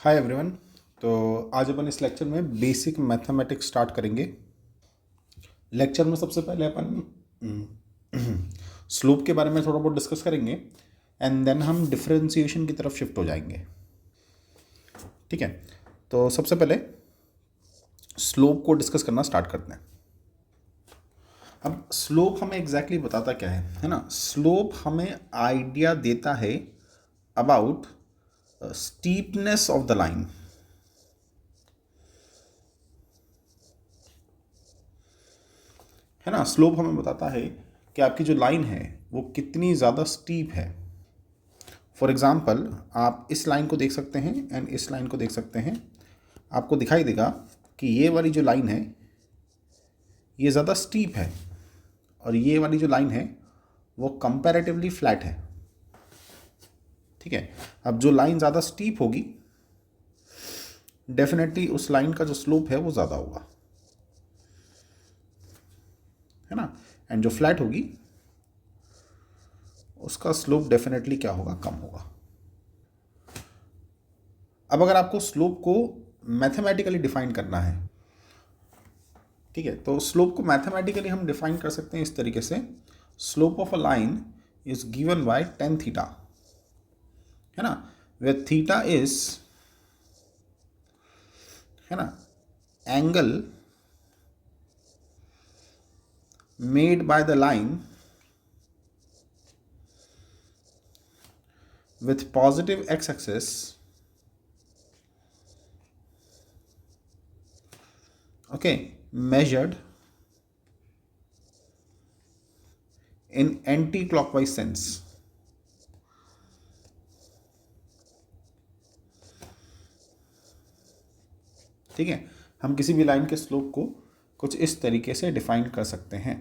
Hi everyone. तो आज अपन इस लेक्चर में बेसिक मैथमेटिक्स स्टार्ट करेंगे। लेक्चर में सबसे पहले अपन स्लोप के बारे में थोड़ा बहुत डिस्कस करेंगे एंड देन हम डिफरेंशिएशन की तरफ शिफ्ट हो जाएंगे। ठीक है, तो सबसे पहले स्लोप को डिस्कस करना स्टार्ट करते हैं। अब स्लोप हमें एग्जैक्टली बताता क्या है ना। स्लोप हमें आइडिया देता है about steepness of the line. है ना, स्लोप हमें बताता है कि आपकी जो लाइन है वो कितनी ज़्यादा स्टीप है। फॉर एग्ज़ाम्पल आप इस लाइन को देख सकते हैं एंड इस लाइन को देख सकते हैं। आपको दिखाई देगा कि ये वाली जो लाइन है ये ज़्यादा स्टीप है और ये वाली जो लाइन है वो कंपैरेटिवली फ्लैट है। ठीक है, अब जो लाइन ज़्यादा स्टीप होगी डेफिनेटली उस लाइन का जो स्लोप है वो ज़्यादा होगा, है ना। एंड जो फ्लैट होगी उसका स्लोप डेफिनेटली क्या होगा, कम होगा। अब अगर आपको स्लोप को मैथमेटिकली डिफाइन करना है, ठीक है, तो स्लोप को मैथमेटिकली हम डिफाइन कर सकते हैं इस तरीके से। Slope of a line is given by tan theta, है ना, वे थीटा इज, है ना, angle made by the line with positive x-axis okay measured in anti-clockwise sense। ठीक है, हम किसी भी लाइन के स्लोप को कुछ इस तरीके से डिफाइन कर सकते हैं।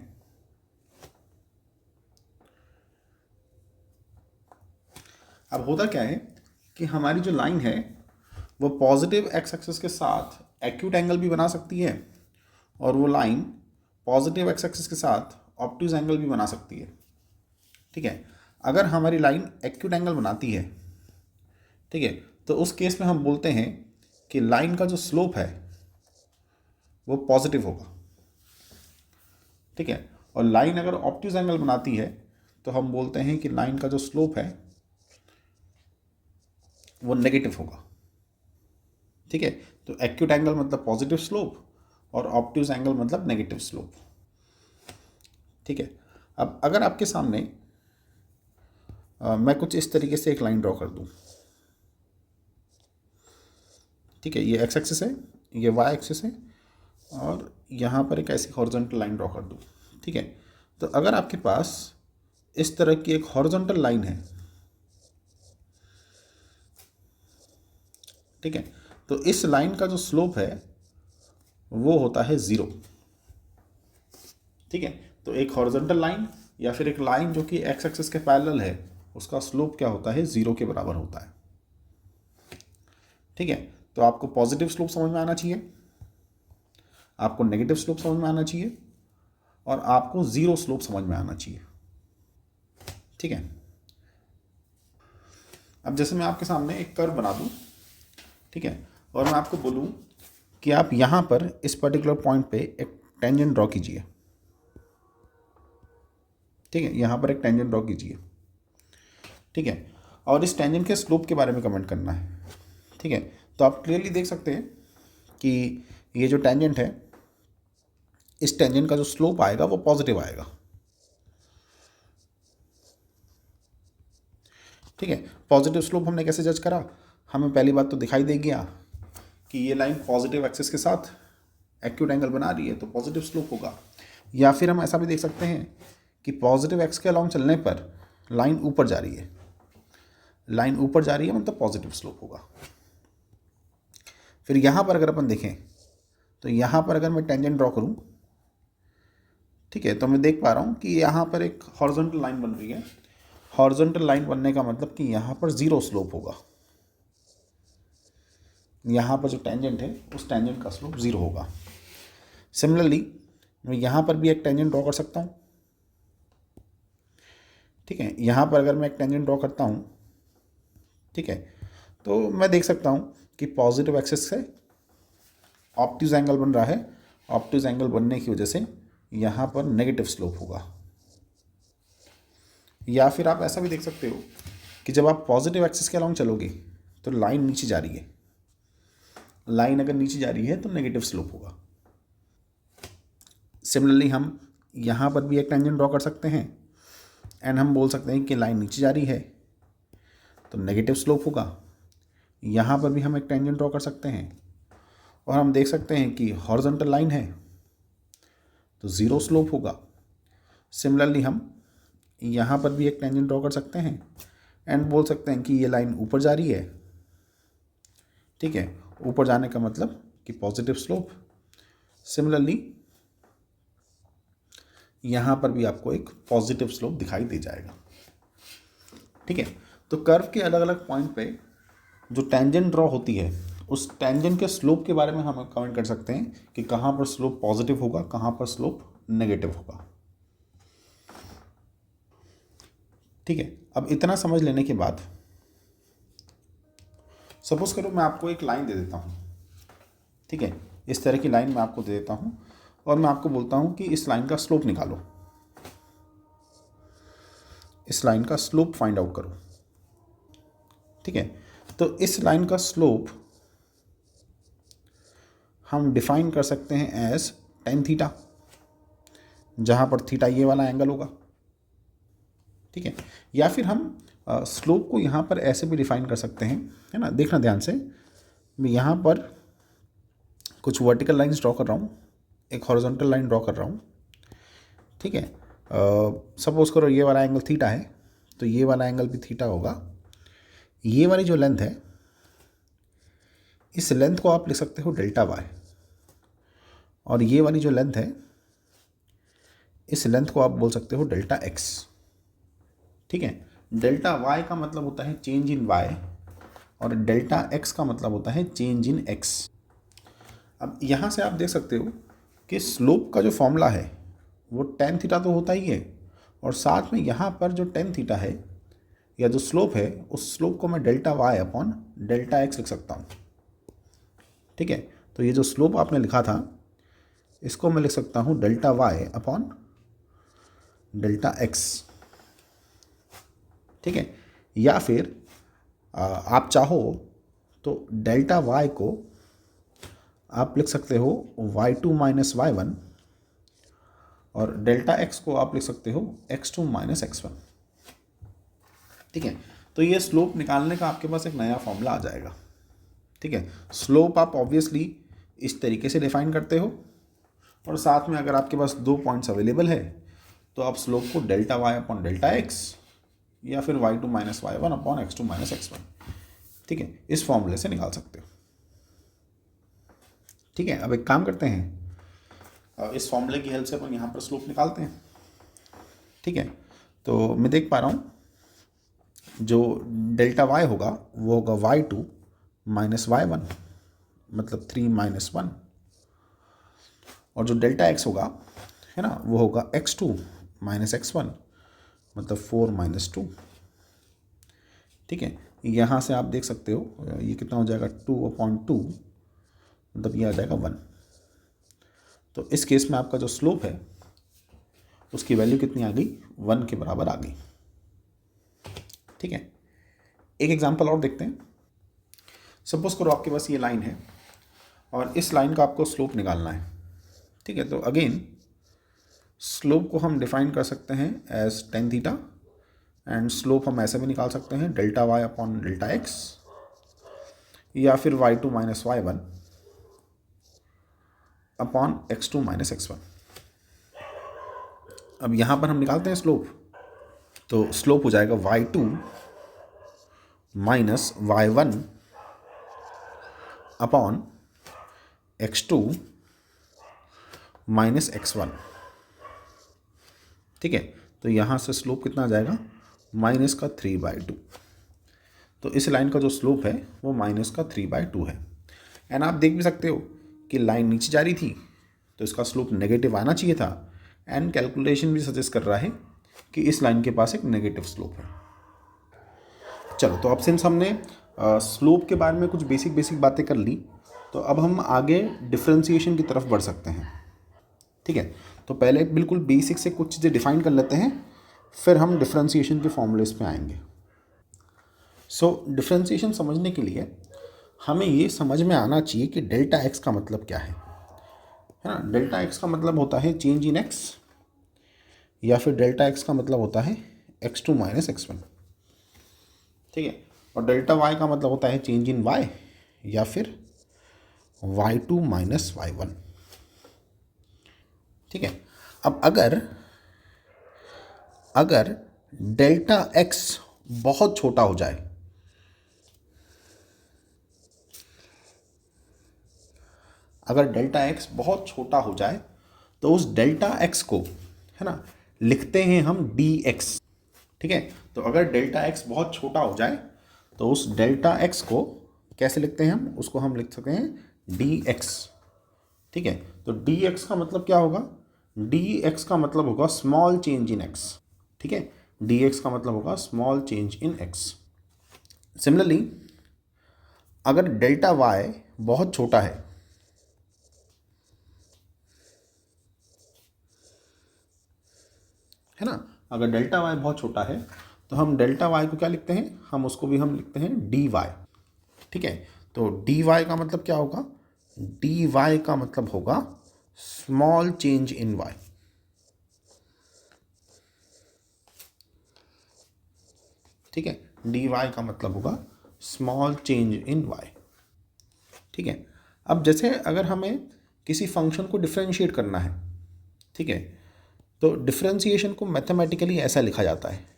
अब होता क्या है कि हमारी जो लाइन है वो पॉजिटिव एक्स एक्सिस के साथ एक्यूट एंगल भी बना सकती है और वो लाइन पॉजिटिव एक्स एक्सिस के साथ ऑब्ट्यूज एंगल भी बना सकती है। ठीक है, अगर हमारी लाइन एक्यूट एंगल बनाती है, ठीक है, तो उस केस में हम बोलते हैं कि लाइन का जो स्लोप है वो पॉजिटिव होगा। ठीक है, और लाइन अगर ऑब्ट्यूज एंगल बनाती है तो हम बोलते हैं कि लाइन का जो स्लोप है वो नेगेटिव होगा। ठीक है, तो एक्यूट एंगल मतलब पॉजिटिव स्लोप और ऑब्ट्यूज एंगल मतलब नेगेटिव स्लोप। ठीक है, अब अगर आपके सामने मैं कुछ इस तरीके से एक लाइन ड्रॉ कर दूं, ठीक है, ये एक्स एक्सिस है, ये वाई एक्सिस है और यहाँ पर एक ऐसी हॉरिजॉन्टल लाइन ड्रॉ कर दूं। ठीक है, तो अगर आपके पास इस तरह की एक हॉरिजॉन्टल लाइन है, ठीक है, तो इस लाइन का जो स्लोप है वो होता है ज़ीरो। ठीक है, तो एक हॉरिजॉन्टल लाइन या फिर एक लाइन जो कि एक्स एक्सिस के पैरेलल है उसका स्लोप क्या होता है, ज़ीरो के बराबर होता है। ठीक है, तो आपको पॉजिटिव स्लोप समझ में आना चाहिए, आपको नेगेटिव स्लोप समझ में आना चाहिए और आपको ज़ीरो स्लोप समझ में आना चाहिए। ठीक है, अब जैसे मैं आपके सामने एक कर्व बना दूं, ठीक है, और मैं आपको बोलूं कि आप यहाँ पर इस पर्टिकुलर पॉइंट पे एक टेंजेंट ड्रॉ कीजिए। ठीक है, यहाँ पर एक टेंजेंट ड्रॉ कीजिए। ठीक है, और इस टेंजेंट के स्लोप के बारे में कमेंट करना है। ठीक है, तो आप क्लियरली देख सकते हैं कि ये जो टेंजेंट है इस टेंजेंट का जो स्लोप आएगा वो पॉजिटिव आएगा। ठीक है, पॉजिटिव स्लोप हमने कैसे जज करा, हमें पहली बात तो दिखाई दे गया कि ये लाइन पॉजिटिव एक्सिस के साथ एक्यूट एंगल बना रही है तो पॉजिटिव स्लोप होगा। या फिर हम ऐसा भी देख सकते हैं कि पॉजिटिव एक्स के अलॉन्ग चलने पर लाइन ऊपर जा रही है, लाइन ऊपर जा रही है मतलब पॉजिटिव स्लोप होगा। फिर यहाँ पर अगर अपन देखें तो यहाँ पर अगर मैं टेंजेंट ड्रॉ करूँ, ठीक है, तो मैं देख पा रहा हूँ कि यहाँ पर एक हॉरिजॉन्टल लाइन बन रही है। हॉरिजॉन्टल लाइन बनने का मतलब कि यहाँ पर ज़ीरो स्लोप होगा, यहाँ पर जो टेंजेंट है उस टेंजेंट का स्लोप ज़ीरो होगा। सिमिलरली मैं यहाँ पर भी एक टेंजेंट ड्रॉ कर सकता हूँ। ठीक है, यहाँ पर अगर मैं एक टेंजेंट ड्रॉ करता हूँ, ठीक है, तो मैं देख सकता हूँ कि पॉजिटिव एक्सिस से ऑब्ट्यूज एंगल बन रहा है, ऑब्ट्यूज एंगल बनने की वजह से यहाँ पर नेगेटिव स्लोप होगा। या फिर आप ऐसा भी देख सकते हो कि जब आप पॉजिटिव एक्सिस के अलॉन्ग चलोगे तो लाइन नीचे जा रही है, लाइन अगर नीचे जा रही है तो नेगेटिव स्लोप होगा। सिमिलरली हम यहाँ पर भी एक टेंजेंट ड्रॉ कर सकते हैं एंड हम बोल सकते हैं कि लाइन नीचे जा रही है तो नेगेटिव स्लोप होगा। यहाँ पर भी हम एक टेंजेंट ड्रॉ कर सकते हैं और हम देख सकते हैं कि हॉरिजॉन्टल लाइन है तो ज़ीरो स्लोप होगा। सिमिलरली हम यहाँ पर भी एक टेंजेंट ड्रॉ कर सकते हैं एंड बोल सकते हैं कि ये लाइन ऊपर जा रही है, ठीक है, ऊपर जाने का मतलब कि पॉजिटिव स्लोप। सिमिलरली यहाँ पर भी आपको एक पॉजिटिव स्लोप दिखाई दे जाएगा, ठीक है। तो कर्व के अलग अलग पॉइंट पे जो टेंजेंट ड्रॉ होती है उस टेंजेंट के स्लोप के बारे में हम कमेंट कर सकते हैं कि कहाँ पर स्लोप पॉजिटिव होगा, कहाँ पर स्लोप नेगेटिव होगा, ठीक है। अब इतना समझ लेने के बाद सपोज करो मैं आपको एक लाइन दे देता हूँ, ठीक है, इस तरह की लाइन मैं आपको दे देता हूँ और मैं आपको बोलता हूँ कि इस लाइन का स्लोप निकालो, इस लाइन का स्लोप फाइंड आउट करो, ठीक है। तो इस लाइन का स्लोप हम डिफाइन कर सकते हैं एज tan थीटा, जहाँ पर थीटा ये वाला एंगल होगा, ठीक है। या फिर हम स्लोप को यहाँ पर ऐसे भी डिफाइन कर सकते हैं, है ना। देखना ध्यान से, मैं यहाँ पर कुछ वर्टिकल लाइंस ड्रॉ कर रहा हूँ, एक हॉरिजॉन्टल लाइन ड्रॉ कर रहा हूँ, ठीक है। सपोज करो ये वाला एंगल थीटा है तो ये वाला एंगल भी थीटा होगा। ये वाली जो लेंथ है इस लेंथ को आप लिख सकते हो डेल्टा वाई, और ये वाली जो लेंथ है इस लेंथ को आप बोल सकते हो डेल्टा एक्स, ठीक है। डेल्टा वाई का मतलब होता है चेंज इन वाई और डेल्टा एक्स का मतलब होता है चेंज इन एक्स। अब यहाँ से आप देख सकते हो कि स्लोप का जो फॉर्मूला है वो tan थीटा तो होता ही है, और साथ में यहाँ पर जो tan थीटा है या जो स्लोप है उस स्लोप को मैं delta Y upon delta X लिख सकता हूँ, ठीक है। तो ये जो स्लोप आपने लिखा था इसको मैं लिख सकता हूँ delta Y upon delta X, ठीक है। या फिर आप चाहो तो डेल्टा वाई को आप लिख सकते हो y2 माइनस y1 और डेल्टा एक्स को आप लिख सकते हो x2 माइनस x1, ठीक है। तो ये स्लोप निकालने का आपके पास एक नया फॉर्मूला आ जाएगा, ठीक है। स्लोप आप ऑब्वियसली इस तरीके से डिफाइन करते हो और साथ में अगर आपके पास दो पॉइंट्स अवेलेबल है तो आप स्लोप को delta Y upon delta X या फिर y2 minus y1 upon x2 minus x1, ठीक है, इस फॉर्मूले से निकाल सकते हो, ठीक है। अब एक काम करते हैं, इस फॉर्मूले की हेल्प से अपन यहाँ पर स्लोप निकालते हैं, ठीक है। तो मैं देख पा रहा हूँ जो डेल्टा वाई होगा वो होगा y2 माइनस y1 मतलब 3 माइनस 1, और जो डेल्टा एक्स होगा, है ना, वो होगा x2 माइनस x1 मतलब 4 माइनस 2, ठीक है। यहाँ से आप देख सकते हो ये कितना हो जाएगा 2/2 मतलब ये आ जाएगा 1। तो इस केस में आपका जो स्लोप है उसकी वैल्यू कितनी आ गई, 1 के बराबर आ गई, ठीक है। एक एग्जांपल और देखते हैं। सपोज करो आपके पास ये लाइन है और इस लाइन का आपको स्लोप निकालना है, ठीक है। तो अगेन स्लोप को हम डिफाइन कर सकते हैं as tan theta and slope हम ऐसे भी निकाल सकते हैं delta Y upon delta X या फिर y2 minus y1 upon x2 minus x1। अब यहाँ पर हम निकालते हैं स्लोप, तो स्लोप हो जाएगा y2 minus y1 upon x2 minus x1, ठीक है। तो यहाँ से स्लोप कितना आ जाएगा माइनस का 3/2। तो इस लाइन का जो स्लोप है वो माइनस का 3/2 है। एंड आप देख भी सकते हो कि लाइन नीचे जा रही थी तो इसका स्लोप नेगेटिव आना चाहिए था, एंड कैलकुलेशन भी सजेस्ट कर रहा है कि इस लाइन के पास एक नेगेटिव स्लोप है। चलो, तो अब सिंस हमने स्लोप के बारे में कुछ बेसिक बेसिक बातें कर ली, तो अब हम आगे डिफरेंशिएशन की तरफ बढ़ सकते हैं। ठीक है, तो पहले बिल्कुल बेसिक से कुछ चीज़ें डिफाइन कर लेते हैं, फिर हम डिफरेंशिएशन के फॉर्मूलेस पे आएंगे। सो डिफरेंशिएशन समझने के लिए हमें ये समझ में आना चाहिए कि डेल्टा एक्स का मतलब क्या है ना। डेल्टा एक्स का मतलब होता है चेंज इन एक्स, या फिर डेल्टा एक्स का मतलब होता है x2 माइनस x1। ठीक है, और डेल्टा वाई का मतलब होता है चेंज इन वाई, या फिर y2 माइनस y1। ठीक है, अब अगर अगर डेल्टा एक्स बहुत छोटा हो जाए, अगर डेल्टा एक्स बहुत छोटा हो जाए तो उस डेल्टा एक्स को, है ना, लिखते हैं हम डी एक्स। ठीक है, तो अगर डेल्टा एक्स बहुत छोटा हो जाए तो उस डेल्टा एक्स को कैसे लिखते हैं हम, उसको हम लिख सकते हैं डी एक्स। ठीक है, तो डी एक्स का मतलब क्या होगा, डी एक्स का मतलब होगा स्मॉल चेंज इन एक्स। ठीक है, डी एक्स का मतलब होगा small change in x. Similarly अगर डेल्टा वाई बहुत छोटा है ना, अगर डेल्टा वाई बहुत छोटा है तो हम डेल्टा वाई को क्या लिखते हैं, हम उसको भी हम लिखते हैं डी वाई। ठीक है, तो डी वाई का मतलब क्या होगा, डी वाई का मतलब होगा स्मॉल चेंज इन वाई। ठीक है, डी वाई का मतलब होगा स्मॉल चेंज इन वाई। ठीक है, अब जैसे अगर हमें किसी फंक्शन को डिफरेंशिएट करना है, ठीक है, तो डिफरेंशिएशन को मैथमेटिकली ऐसा लिखा जाता है,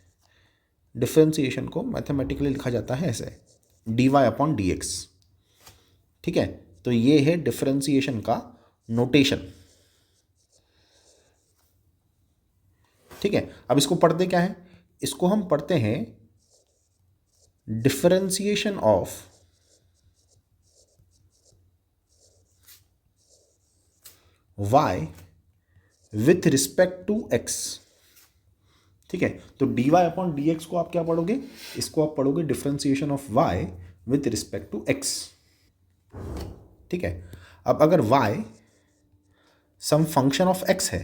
डिफरेंशिएशन को मैथमेटिकली लिखा जाता है ऐसे, D Y upon D X. ठीक है, तो ये है डिफरेंशिएशन का नोटेशन। ठीक है, अब इसको पढ़ते क्या है, इसको हम पढ़ते हैं differentiation of y with respect to x। ठीक है, तो dy अपॉन dx को आप क्या पढ़ोगे, इसको आप पढ़ोगे differentiation of y with respect to x। ठीक है, अब अगर y some function of x है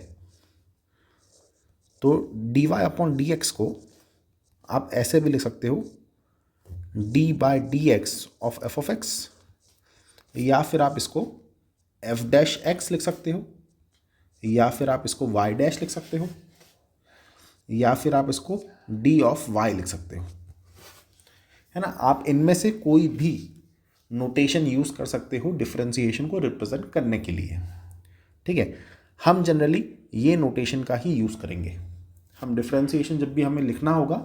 तो dy अपॉन dx को आप ऐसे भी लिख सकते हो d by D x of F of x, या फिर आप इसको एफ डैश एक्स लिख सकते हो, या फिर आप इसको वाई डैश लिख सकते हो, या फिर आप इसको डी ऑफ वाई लिख सकते हो, है ना। आप इनमें से कोई भी नोटेशन यूज़ कर सकते हो डिफरेंशिएशन को रिप्रेजेंट करने के लिए। ठीक है, हम जनरली ये नोटेशन का ही यूज़ करेंगे। हम डिफरेंशिएशन जब भी हमें लिखना होगा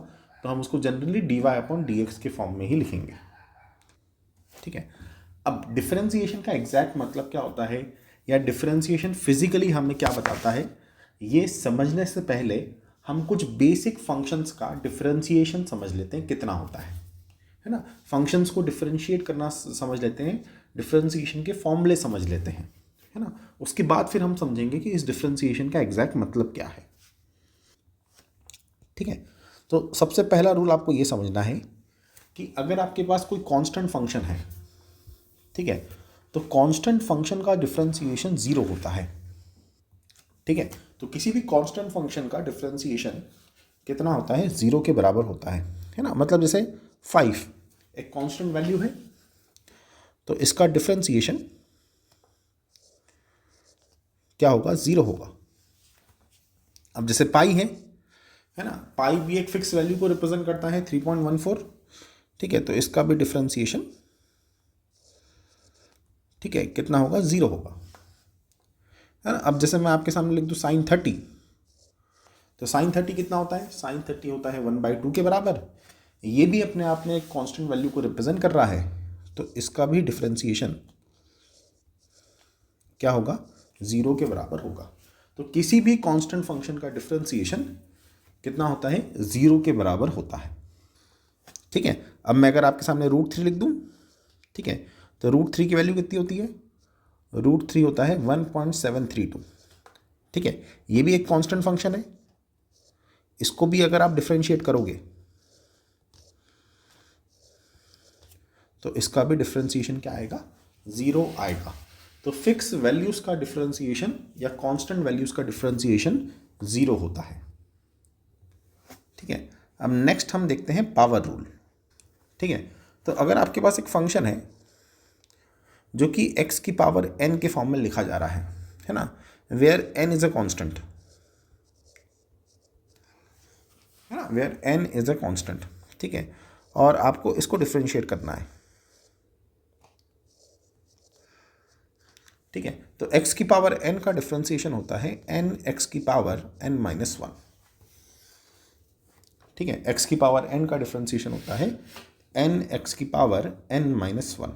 तो हम उसको generally D Y upon D X के फॉर्म में ही लिखेंगे। ठीक है, अब डिफरेंशिएशन का एग्जैक्ट मतलब क्या होता है, या डिफरेंशिएशन फिजिकली हमें क्या बताता है, ये समझने से पहले हम कुछ बेसिक फंक्शंस का डिफरेंशिएशन समझ लेते हैं कितना होता है ना। फंक्शंस को डिफरेंशिएट करना समझ लेते हैं, डिफरेंशिएशन के फॉर्मूले समझ लेते हैं, है ना। उसके बाद फिर हम समझेंगे कि इस डिफरेंशिएशन का एग्जैक्ट मतलब क्या है। ठीक है, तो सबसे पहला रूल आपको ये समझना है कि अगर आपके पास कोई कांस्टेंट फंक्शन है, ठीक है, तो कांस्टेंट फंक्शन का डिफरेंशिएशन जीरो होता है। ठीक है, तो किसी भी कांस्टेंट फंक्शन का डिफरेंशिएशन कितना होता है, जीरो के बराबर होता है ना। मतलब जैसे 5 एक कांस्टेंट वैल्यू है, तो इसका डिफरेंशिएशन क्या होगा, जीरो होगा। अब जैसे पाई है ना, पाई भी एक फिक्स वैल्यू को रिप्रेजेंट करता है 3.14। ठीक है, तो इसका भी डिफरेंशिएशन, ठीक है, कितना होगा, जीरो होगा, है ना। अब जैसे मैं आपके सामने लिख दूँ साइन 30, तो साइन 30 कितना होता है, साइन 30 होता है 1/2 के बराबर। ये भी अपने आप में एक कांस्टेंट वैल्यू को रिप्रेजेंट कर रहा है, तो इसका भी डिफरेंशिएशन क्या होगा, जीरो के बराबर होगा। तो किसी भी कांस्टेंट फंक्शन का डिफरेंशिएशन कितना होता है, जीरो के बराबर होता है। ठीक है, अब मैं अगर आपके सामने √3 लिख दूं, ठीक है, तो √3 की वैल्यू कितनी होती है, √3 होता है 1.732। ठीक है, ये भी एक कांस्टेंट फंक्शन है, इसको भी अगर आप डिफरेंशिएट करोगे तो इसका भी डिफ्रेंसिएशन क्या आएगा, 0 आएगा। तो फिक्स वैल्यूज़ का डिफ्रेंसिएशन या कांस्टेंट वैल्यूज़ का डिफ्रेंसिएशन 0 होता है। ठीक है, अब नेक्स्ट हम देखते हैं पावर रूल। ठीक है, तो अगर आपके पास एक फंक्शन है जो कि x की पावर n के फॉर्म में लिखा जा रहा है ना, where n is a constant, है ना, where n is a constant. ठीक है, और आपको इसको डिफ्रेंशिएट करना है। ठीक है, तो x की पावर n का डिफ्रेंशिएशन होता है n x की पावर n माइनस 1। ठीक है, x की पावर n का डिफ्रेंशिएशन होता है n x की पावर n माइनस 1।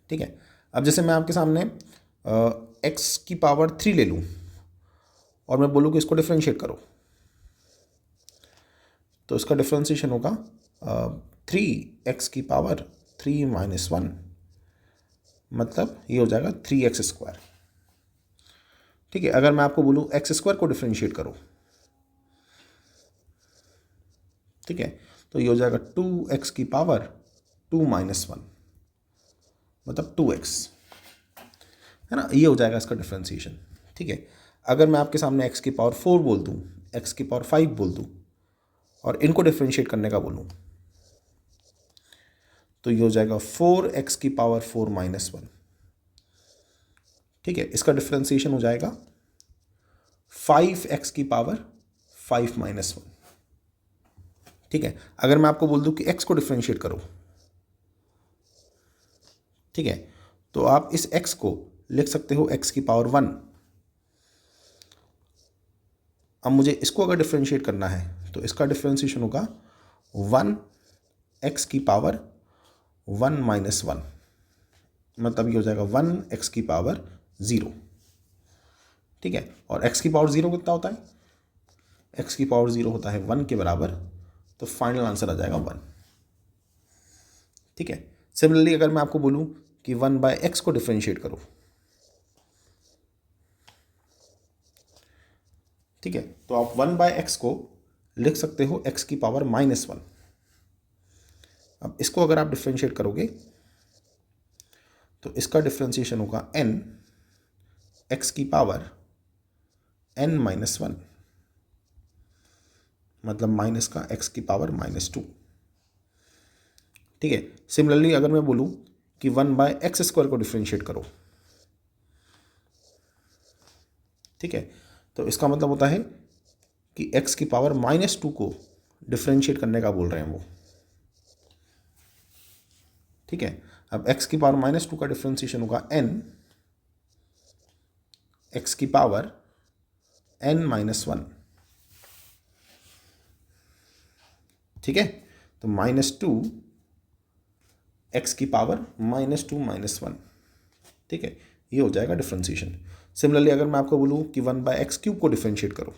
ठीक है, अब जैसे मैं आपके सामने x की पावर 3 ले लूँ और मैं बोलूँ कि इसको डिफ्रेंशिएट करो, तो इसका डिफ्रेंशिएशन होगा 3x की पावर 3 माइनस 1, मतलब ये हो जाएगा 3x स्क्वायर। ठीक है, अगर मैं आपको बोलूँ x स्क्वायर को डिफ्रेंशिएट करो, ठीक है, तो ये हो जाएगा 2x की पावर 2 माइनस 1, मतलब 2x, है ना, ये हो जाएगा इसका डिफ्रेंशिएशन। ठीक है, अगर मैं आपके सामने x की पावर 4 बोल दूँ, x की पावर 5 बोल दूँ और इनको डिफ्रेंशिएट करने का बोलूँ, तो ये हो जाएगा 4x की पावर 4 माइनस 1। ठीक है, इसका डिफ्रेंशिएशन हो जाएगा 5x की पावर 5 माइनस 1। ठीक है, अगर मैं आपको बोल दूं कि x को डिफ्रेंशिएट करो, ठीक है, तो आप इस x को लिख सकते हो x की पावर 1। अब मुझे इसको अगर डिफ्रेंशिएट करना है तो इसका डिफ्रेंशिएशन होगा 1x की पावर 1 माइनस 1, मतलब ये हो जाएगा 1x की पावर 0। ठीक है, और x की पावर 0 कितना होता है, x की पावर 0 होता है 1 के बराबर, तो फाइनल आंसर आ जाएगा 1। ठीक है, सिमिलरली अगर मैं आपको बोलूं कि 1/x को डिफ्रेंशिएट करो, ठीक है, तो आप 1/x को लिख सकते हो x की पावर -1। अब इसको अगर आप डिफ्रेंशिएट करोगे तो इसका डिफ्रेंशिएशन होगा n x की पावर n-1, मतलब माइनस का x की पावर -2। ठीक है, सिमिलरली अगर मैं बोलूं कि 1/x स्क्वायर को डिफ्रेंशिएट करो, ठीक है, तो इसका मतलब होता है कि x की पावर -2 को डिफ्रेंशिएट करने का बोल रहे हैं वो। ठीक है, अब x की पावर -2 का डिफ्रेंशिएशन होगा n x की पावर n-1। ठीक है, तो -2 x की पावर -2 -1। ठीक है, ये हो जाएगा डिफ्रेंशिएशन। सिमिलरली अगर मैं आपको बोलूं कि 1/x³ को डिफ्रेंशिएट करो,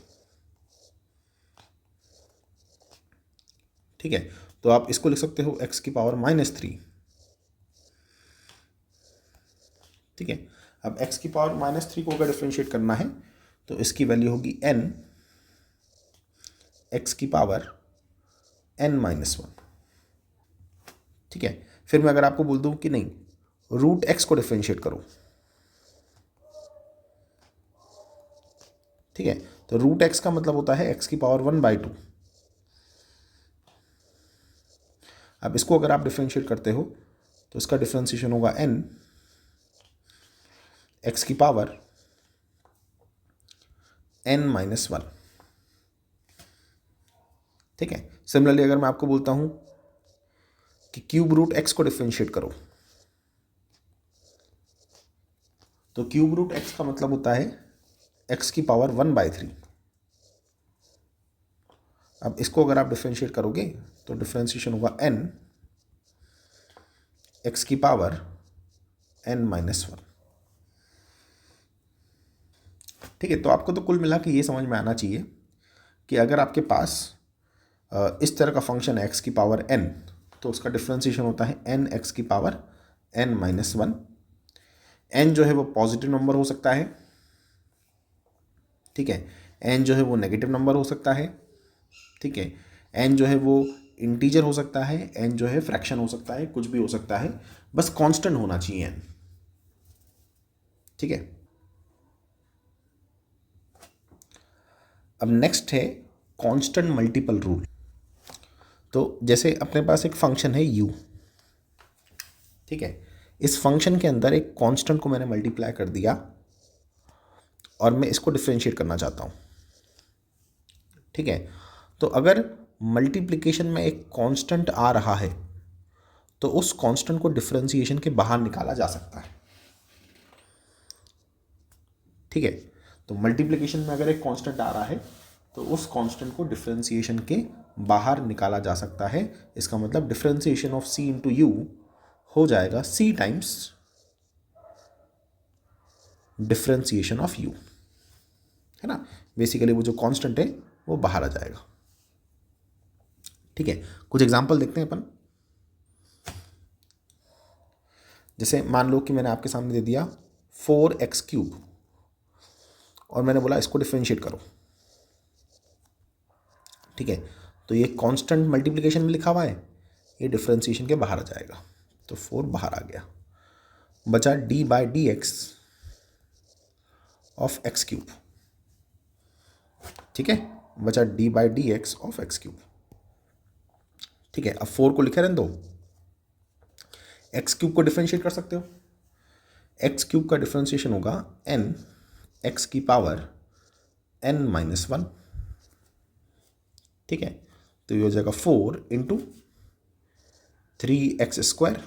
ठीक है, तो आप इसको लिख सकते हो x की पावर -3। ठीक है, अब x की पावर -3 को अगर डिफ्रेंशिएट करना है तो इसकी वैल्यू होगी n x की पावर n-1। ठीक है, फिर मैं अगर आपको बोल दूं कि नहीं √x को डिफ्रेंशिएट करो, ठीक है, तो √x का मतलब होता है x की पावर 1/2। अब इसको अगर आप डिफ्रेंशिएट करते हो तो इसका डिफ्रेंशिएशन होगा n x की पावर n-1। ठीक है, सिमिलरली अगर मैं आपको बोलता हूं कि √x को डिफ्रेंशिएट करो, तो √x का मतलब होता है x की पावर 1/3। अब इसको अगर आप डिफ्रेंशिएट करोगे तो डिफ्रेंशिएशन होगा n x की पावर n-1। ठीक है, तो आपको तो कुल मिला के ये समझ में आना चाहिए कि अगर आपके पास इस तरह का फंक्शन है x की पावर n, तो उसका डिफ्रेंशिएशन होता है n x की पावर n-1। n जो है वो पॉजिटिव नंबर हो सकता है, ठीक है, n जो है वो नेगेटिव नंबर हो सकता है, ठीक है, n जो है वो इंटीजर हो सकता है, n जो है फ्रैक्शन हो सकता है, कुछ भी हो सकता है, बस कांस्टेंट होना चाहिए n। ठीक है। अब नेक्स्ट है कांस्टेंट मल्टीपल रूल। तो जैसे अपने पास एक फंक्शन है u, ठीक है, इस फंक्शन के अंदर एक कांस्टेंट को मैंने मल्टीप्लाई कर दिया और मैं इसको डिफरेंशिएट करना चाहता हूँ। ठीक है, तो अगर मल्टीप्लिकेशन में एक कांस्टेंट आ रहा है तो उस कांस्टेंट को डिफरेंशिएशन के बाहर निकाला जा सकता है। ठीक है, तो मल्टीप्लिकेशन में अगर एक कांस्टेंट आ रहा है तो उस कांस्टेंट को डिफरेंशिएशन के बाहर निकाला जा सकता है। इसका मतलब differentiation of c into you हो जाएगा c times differentiation of u, है ना। बेसिकली वो जो कांस्टेंट है वो बाहर आ जाएगा। ठीक है, कुछ एग्जांपल देखते हैं अपन। जैसे मान लो कि मैंने आपके सामने दे दिया 4x³ और मैंने बोला इसको डिफरेंशिएट करो। ठीक है, तो ये कांस्टेंट मल्टीप्लिकेशन में लिखा हुआ है, ये डिफरेंशिएशन के बाहर आ जाएगा, तो 4 बाहर आ गया, बचा d/dx ऑफ x³। ठीक है, बचा d/dx ऑफ x³। ठीक है, अब 4 को लिखे रहने दो, x³ को डिफरेंशिएट कर सकते हो। x³ का डिफरेंशिएशन होगा n x की पावर n-1। ठीक है, तो ये हो जाएगा 4 इंटू 3x²,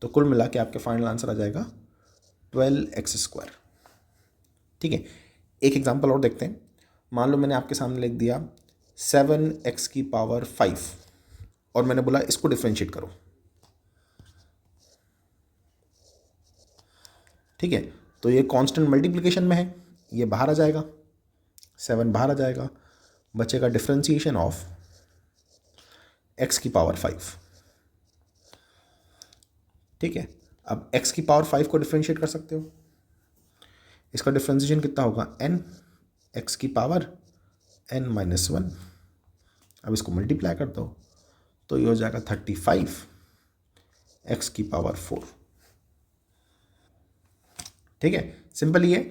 तो कुल मिला के आपके फाइनल आंसर आ जाएगा 12x²। ठीक है, एक एग्जांपल और देखते हैं। मान लो मैंने आपके सामने लिख दिया 7x की पावर 5 और मैंने बोला इसको डिफरेंशिएट करो। ठीक है, तो ये कांस्टेंट मल्टीप्लिकेशन में है, ये बाहर आ जाएगा, 7 बाहर आ जाएगा, बचेगा डिफरेंशिएशन ऑफ x की पावर 5। ठीक है, अब x की पावर 5 को डिफरेंशिएट कर सकते हो। इसका डिफरेंशिएशन कितना होगा, n x की पावर n-1। अब इसको मल्टीप्लाई कर दो तो ये हो जाएगा 35 x की पावर 4। ठीक है, सिंपल ही है।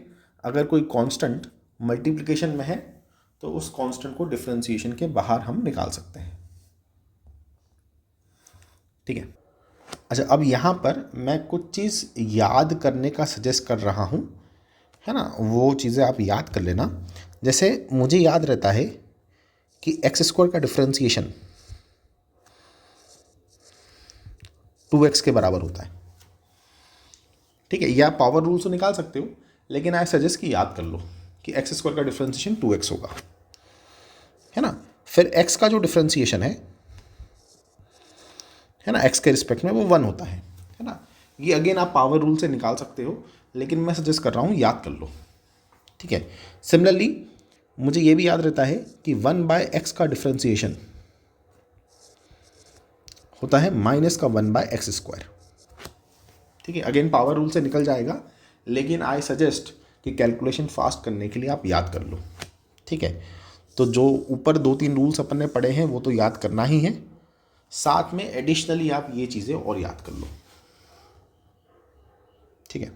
अगर कोई कांस्टेंट मल्टीप्लिकेशन में है तो उस कांस्टेंट को डिफरेंशिएशन के बाहर हम निकाल सकते हैं। ठीक है, अच्छा, अब यहाँ पर मैं कुछ चीज़ याद करने का सजेस्ट कर रहा हूँ, है ना, वो चीज़ें आप याद कर लेना। जैसे मुझे याद रहता है कि x² का डिफरेंशिएशन 2x के बराबर होता है। ठीक है, या पावर रूल से निकाल सकते हो, लेकिन आई सजेस्ट कि याद कर लो कि x² का डिफरेंशिएशन 2x होगा, है ना। फिर x का जो डिफरेंशिएशन है ना, x के रिस्पेक्ट में वो 1 होता है ना। ये अगेन आप पावर रूल से निकाल सकते हो, लेकिन मैं सजेस्ट कर रहा हूँ याद कर लो। ठीक है, सिमिलरली मुझे ये भी याद रहता है कि 1/x का डिफरेंशिएशन होता है माइनस का 1/x²। ठीक है, अगेन पावर रूल से निकल जाएगा, लेकिन आई सजेस्ट कि कैलकुलेशन फास्ट करने के लिए आप याद कर लो। ठीक है, तो जो ऊपर 2-3 रूल्स अपन ने पढ़े हैं वो तो याद करना ही है, साथ में एडिशनली आप ये चीज़ें और याद कर लो। ठीक है।